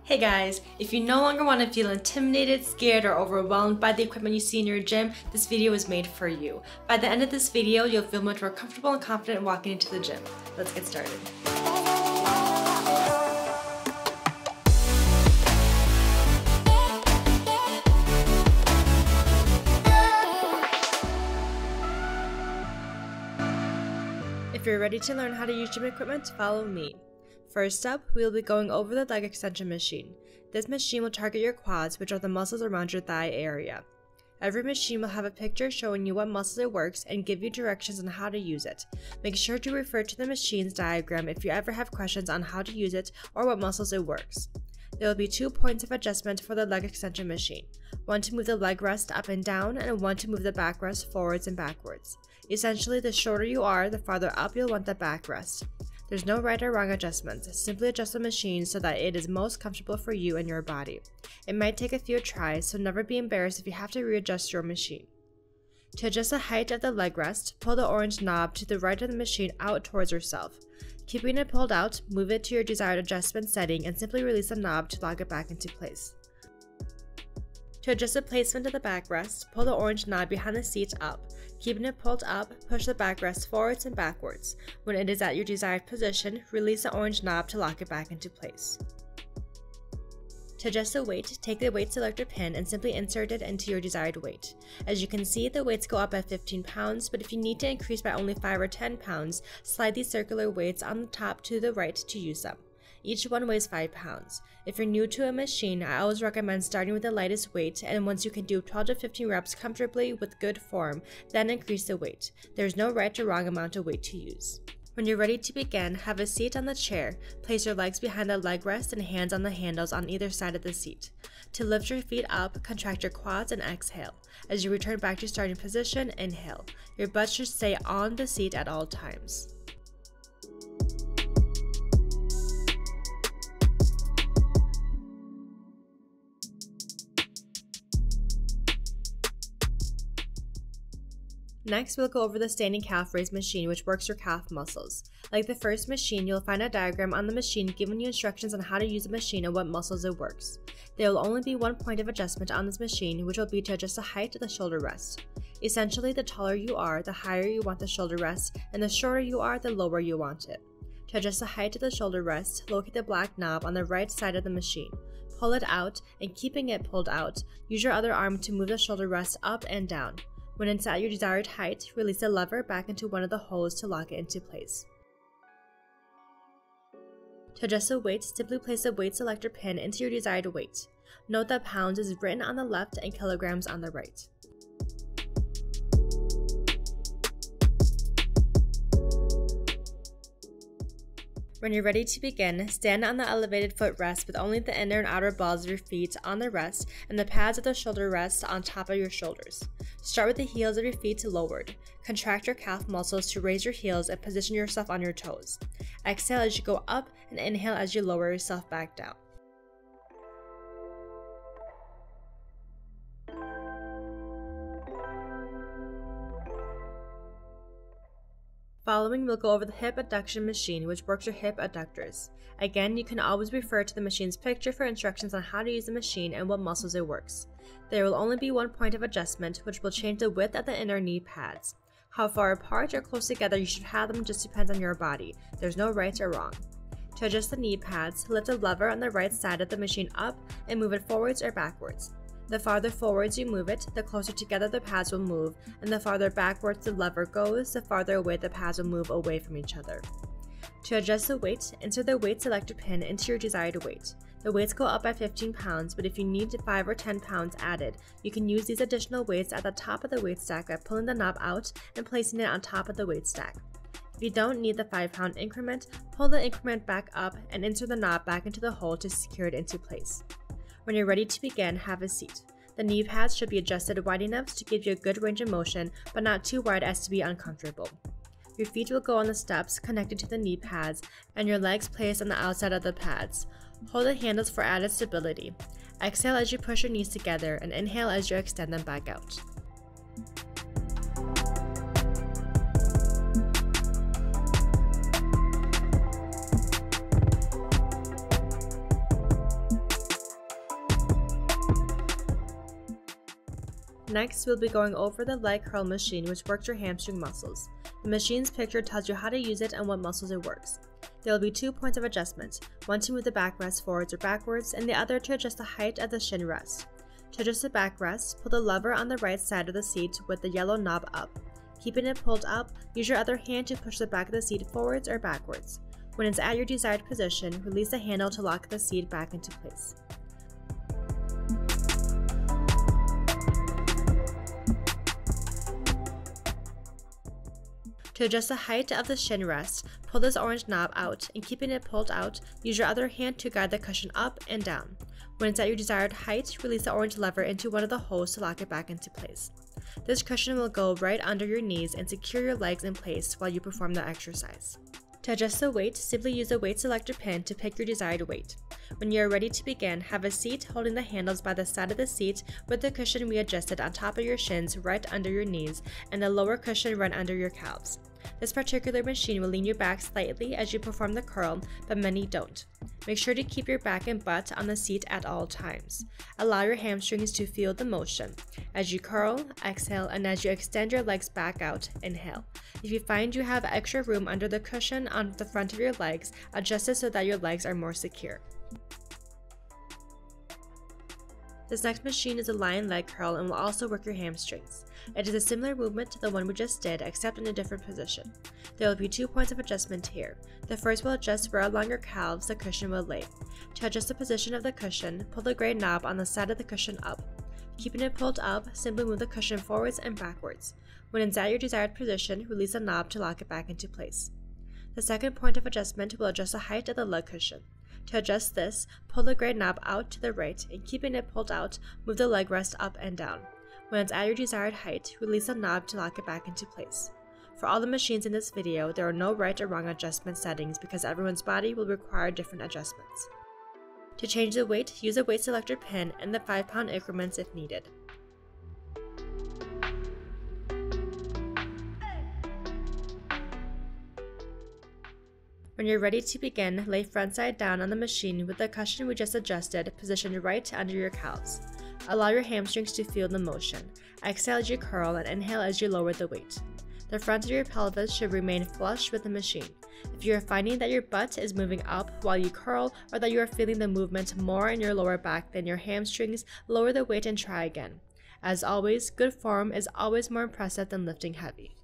Hey guys, if you no longer want to feel intimidated, scared, or overwhelmed by the equipment you see in your gym, this video is made for you. By the end of this video, you'll feel much more comfortable and confident walking into the gym. Let's get started. If you're ready to learn how to use gym equipment, follow me. First up, we will be going over the leg extension machine. This machine will target your quads, which are the muscles around your thigh area. Every machine will have a picture showing you what muscle it works and give you directions on how to use it. Make sure to refer to the machine's diagram if you ever have questions on how to use it or what muscles it works. There will be 2 points of adjustment for the leg extension machine, one to move the leg rest up and down and one to move the backrest forwards and backwards. Essentially, the shorter you are, the farther up you'll want the backrest. There's no right or wrong adjustments, simply adjust the machine so that it is most comfortable for you and your body. It might take a few tries, so never be embarrassed if you have to readjust your machine. To adjust the height of the leg rest, pull the orange knob to the right of the machine out towards yourself. Keeping it pulled out, move it to your desired adjustment setting and simply release the knob to lock it back into place. To adjust the placement of the backrest, pull the orange knob behind the seat up. Keeping it pulled up, push the backrest forwards and backwards. When it is at your desired position, release the orange knob to lock it back into place. To adjust the weight, take the weight selector pin and simply insert it into your desired weight. As you can see, the weights go up at 15 pounds, but if you need to increase by only 5 or 10 pounds, slide these circular weights on the top to the right to use them. Each one weighs 5 pounds. If you're new to a machine, I always recommend starting with the lightest weight, and once you can do 12 to 15 reps comfortably with good form, then increase the weight. There's no right or wrong amount of weight to use. When you're ready to begin, have a seat on the chair. Place your legs behind the leg rest and hands on the handles on either side of the seat. To lift your feet up, contract your quads and exhale. As you return back to starting position, inhale. Your butt should stay on the seat at all times. Next, we'll go over the standing calf raise machine, which works your calf muscles. Like the first machine, you'll find a diagram on the machine giving you instructions on how to use the machine and what muscles it works. There will only be 1 point of adjustment on this machine, which will be to adjust the height of the shoulder rest. Essentially, the taller you are, the higher you want the shoulder rest, and the shorter you are, the lower you want it. To adjust the height of the shoulder rest, locate the black knob on the right side of the machine. Pull it out, and keeping it pulled out, use your other arm to move the shoulder rest up and down. When it's at your desired height, release the lever back into one of the holes to lock it into place. To adjust the weight, simply place the weight selector pin into your desired weight. Note that pounds is written on the left and kilograms on the right. When you're ready to begin, stand on the elevated foot rest with only the inner and outer balls of your feet on the rest and the pads of the shoulder rest on top of your shoulders. Start with the heels of your feet lowered. Contract your calf muscles to raise your heels and position yourself on your toes. Exhale as you go up and inhale as you lower yourself back down. Following, we'll go over the hip adduction machine, which works your hip adductors. Again, you can always refer to the machine's picture for instructions on how to use the machine and what muscles it works. There will only be 1 point of adjustment, which will change the width of the inner knee pads. How far apart or close together you should have them just depends on your body. There's no right or wrong. To adjust the knee pads, lift the lever on the right side of the machine up and move it forwards or backwards. The farther forwards you move it, the closer together the pads will move, and the farther backwards the lever goes, the farther away the pads will move away from each other. To adjust the weight, insert the weight selector pin into your desired weight. The weights go up at 15 pounds, but if you need 5 or 10 pounds added, you can use these additional weights at the top of the weight stack by pulling the knob out and placing it on top of the weight stack. If you don't need the 5-pound increment, pull the increment back up and insert the knob back into the hole to secure it into place. When you're ready to begin, have a seat. The knee pads should be adjusted wide enough to give you a good range of motion, but not too wide as to be uncomfortable. Your feet will go on the steps connected to the knee pads, and your legs placed on the outside of the pads. Hold the handles for added stability. Exhale as you push your knees together, and inhale as you extend them back out. Next, we'll be going over the leg curl machine, which works your hamstring muscles. The machine's picture tells you how to use it and what muscles it works. There will be 2 points of adjustment, one to move the backrest forwards or backwards, and the other to adjust the height of the shin rest. To adjust the backrest, pull the lever on the right side of the seat with the yellow knob up. Keeping it pulled up, use your other hand to push the back of the seat forwards or backwards. When it's at your desired position, release the handle to lock the seat back into place. To adjust the height of the shin rest, pull this orange knob out, and keeping it pulled out, use your other hand to guide the cushion up and down. When it's at your desired height, release the orange lever into one of the holes to lock it back into place. This cushion will go right under your knees and secure your legs in place while you perform the exercise. To adjust the weight, simply use the weight selector pin to pick your desired weight. When you are ready to begin, have a seat holding the handles by the side of the seat with the cushion readjusted on top of your shins right under your knees and the lower cushion right under your calves. This particular machine will lean your back slightly as you perform the curl, but many don't. Make sure to keep your back and butt on the seat at all times. Allow your hamstrings to feel the motion. As you curl, exhale, and as you extend your legs back out, inhale. If you find you have extra room under the cushion on the front of your legs, adjust it so that your legs are more secure. This next machine is a lion leg curl and will also work your hamstrings. It is a similar movement to the one we just did, except in a different position. There will be 2 points of adjustment here. The first will adjust where along your calves the cushion will lay. To adjust the position of the cushion, pull the gray knob on the side of the cushion up. Keeping it pulled up, simply move the cushion forwards and backwards. When it's at your desired position, release the knob to lock it back into place. The second point of adjustment will adjust the height of the leg cushion. To adjust this, pull the gray knob out to the right, and keeping it pulled out, move the leg rest up and down. When it's at your desired height, release the knob to lock it back into place. For all the machines in this video, there are no right or wrong adjustment settings because everyone's body will require different adjustments. To change the weight, use a weight selector pin and the 5-pound increments if needed. When you're ready to begin, lay front side down on the machine with the cushion we just adjusted positioned right under your calves. Allow your hamstrings to feel the motion. Exhale as you curl and inhale as you lower the weight. The front of your pelvis should remain flush with the machine. If you are finding that your butt is moving up while you curl or that you are feeling the movement more in your lower back than your hamstrings, lower the weight and try again. As always, good form is always more impressive than lifting heavy.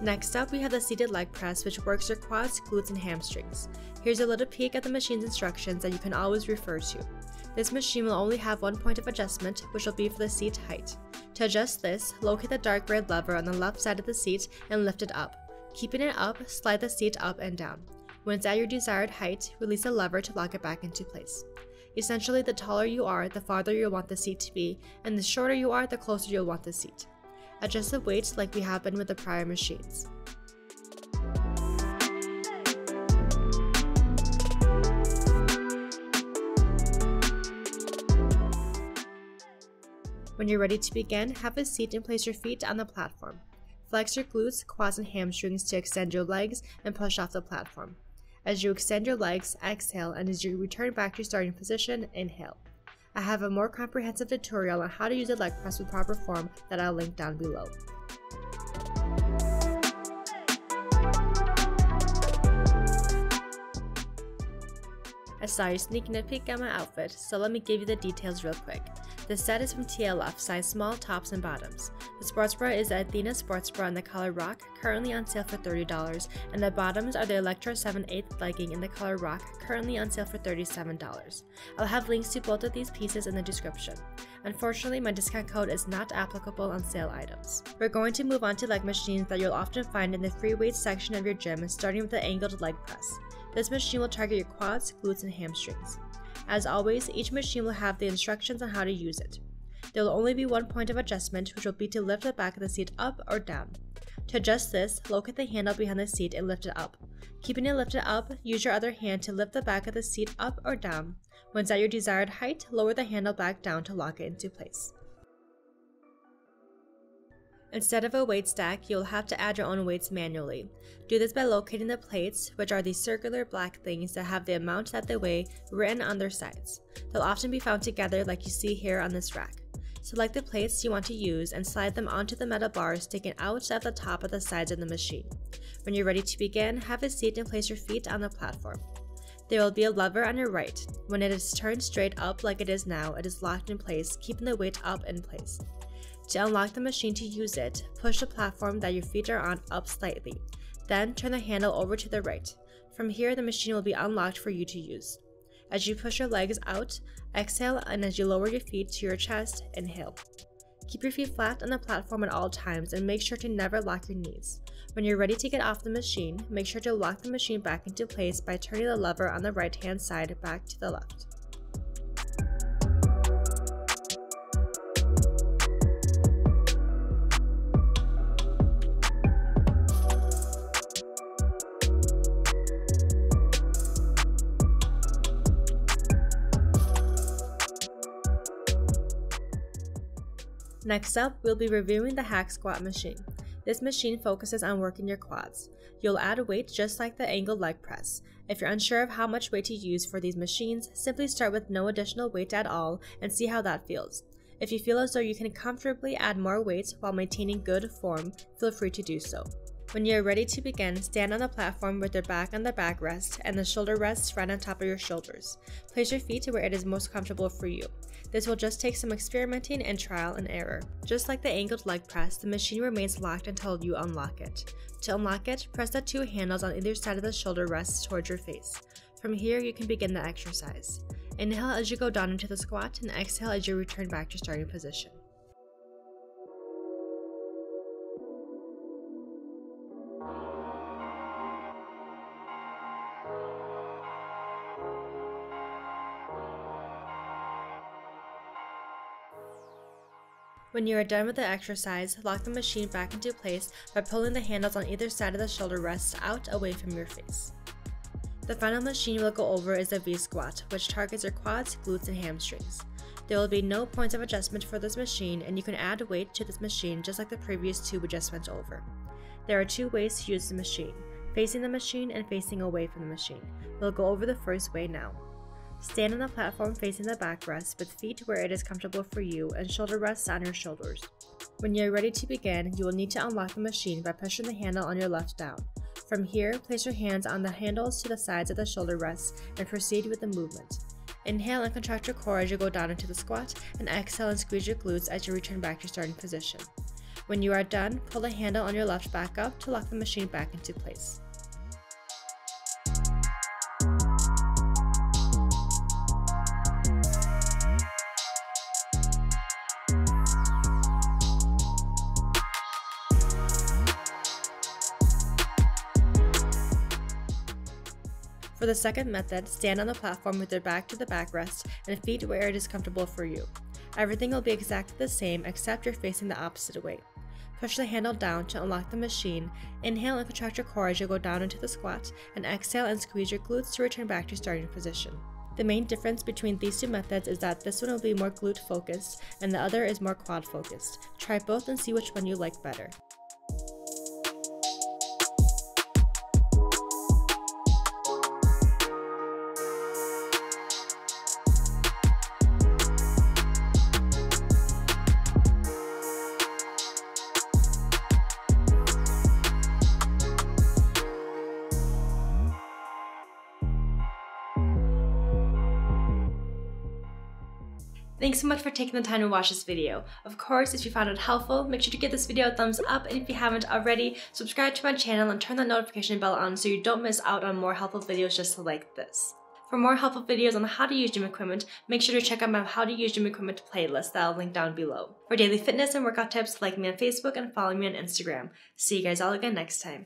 Next up, we have the seated leg press, which works your quads, glutes, and hamstrings. Here's a little peek at the machine's instructions that you can always refer to. This machine will only have 1 point of adjustment, which will be for the seat height. To adjust this, locate the dark red lever on the left side of the seat and lift it up. Keeping it up, slide the seat up and down. When it's at your desired height, release the lever to lock it back into place. Essentially, the taller you are, the farther you'll want the seat to be, and the shorter you are, the closer you'll want the seat. Adjust the weight like we have been with the prior machines. When you're ready to begin, have a seat and place your feet on the platform. Flex your glutes, quads, and hamstrings to extend your legs and push off the platform. As you extend your legs, exhale, and as you return back to your starting position, inhale. I have a more comprehensive tutorial on how to use a leg press with proper form that I'll link down below. I saw you sneaking a peek at my outfit, so let me give you the details real quick. This set is from TLF, size small, tops and bottoms. The sports bra is the Athena sports bra in the color Rock, currently on sale for $30, and the bottoms are the Electro 7/8 legging in the color Rock, currently on sale for $37. I'll have links to both of these pieces in the description. Unfortunately, my discount code is not applicable on sale items. We're going to move on to leg machines that you'll often find in the free weights section of your gym, starting with the angled leg press. This machine will target your quads, glutes, and hamstrings. As always, each machine will have the instructions on how to use it. There will only be 1 point of adjustment, which will be to lift the back of the seat up or down. To adjust this, locate the handle behind the seat and lift it up. Keeping it lifted up, use your other hand to lift the back of the seat up or down. Once at your desired height, lower the handle back down to lock it into place. Instead of a weight stack, you'll have to add your own weights manually. Do this by locating the plates, which are these circular black things that have the amount that they weigh written on their sides. They'll often be found together like you see here on this rack. Select the plates you want to use and slide them onto the metal bars sticking out at the top of the sides of the machine. When you're ready to begin, have a seat and place your feet on the platform. There will be a lever on your right. When it is turned straight up like it is now, it is locked in place, keeping the weight up in place. To unlock the machine to use it, push the platform that your feet are on up slightly. Then turn the handle over to the right. From here, the machine will be unlocked for you to use. As you push your legs out, exhale, and as you lower your feet to your chest, inhale. Keep your feet flat on the platform at all times and make sure to never lock your knees. When you're ready to get off the machine, make sure to lock the machine back into place by turning the lever on the right-hand side back to the left. Next up, we'll be reviewing the hack squat machine. This machine focuses on working your quads. You'll add weight just like the angled leg press. If you're unsure of how much weight to use for these machines, simply start with no additional weight at all and see how that feels. If you feel as though you can comfortably add more weight while maintaining good form, feel free to do so. When you're ready to begin, stand on the platform with your back on the backrest and the shoulder rests right on top of your shoulders. Place your feet to where it is most comfortable for you. This will just take some experimenting and trial and error. Just like the angled leg press, the machine remains locked until you unlock it. To unlock it, press the two handles on either side of the shoulder rests towards your face. From here, you can begin the exercise. Inhale as you go down into the squat and exhale as you return back to starting position. When you are done with the exercise, lock the machine back into place by pulling the handles on either side of the shoulder rests out away from your face. The final machine we'll go over is the V-squat, which targets your quads, glutes, and hamstrings. There will be no points of adjustment for this machine, and you can add weight to this machine just like the previous two we just went over. There are two ways to use the machine, facing the machine and facing away from the machine. We'll go over the first way now. Stand on the platform facing the backrest with feet where it is comfortable for you and shoulder rests on your shoulders. When you are ready to begin, you will need to unlock the machine by pushing the handle on your left down. From here, place your hands on the handles to the sides of the shoulder rests and proceed with the movement. Inhale and contract your core as you go down into the squat, and exhale and squeeze your glutes as you return back to starting position. When you are done, pull the handle on your left back up to lock the machine back into place. For the second method, stand on the platform with your back to the backrest and feet where it is comfortable for you. Everything will be exactly the same except you're facing the opposite way. Push the handle down to unlock the machine, inhale and contract your core as you go down into the squat, and exhale and squeeze your glutes to return back to starting position. The main difference between these two methods is that this one will be more glute focused and the other is more quad focused. Try both and see which one you like better. Thanks so much for taking the time to watch this video. Of course, if you found it helpful, make sure to give this video a thumbs up, and if you haven't already, subscribe to my channel and turn the notification bell on so you don't miss out on more helpful videos just like this. For more helpful videos on how to use gym equipment, make sure to check out my How to Use Gym Equipment playlist that I'll link down below. For daily fitness and workout tips, like me on Facebook and follow me on Instagram. See you guys all again next time.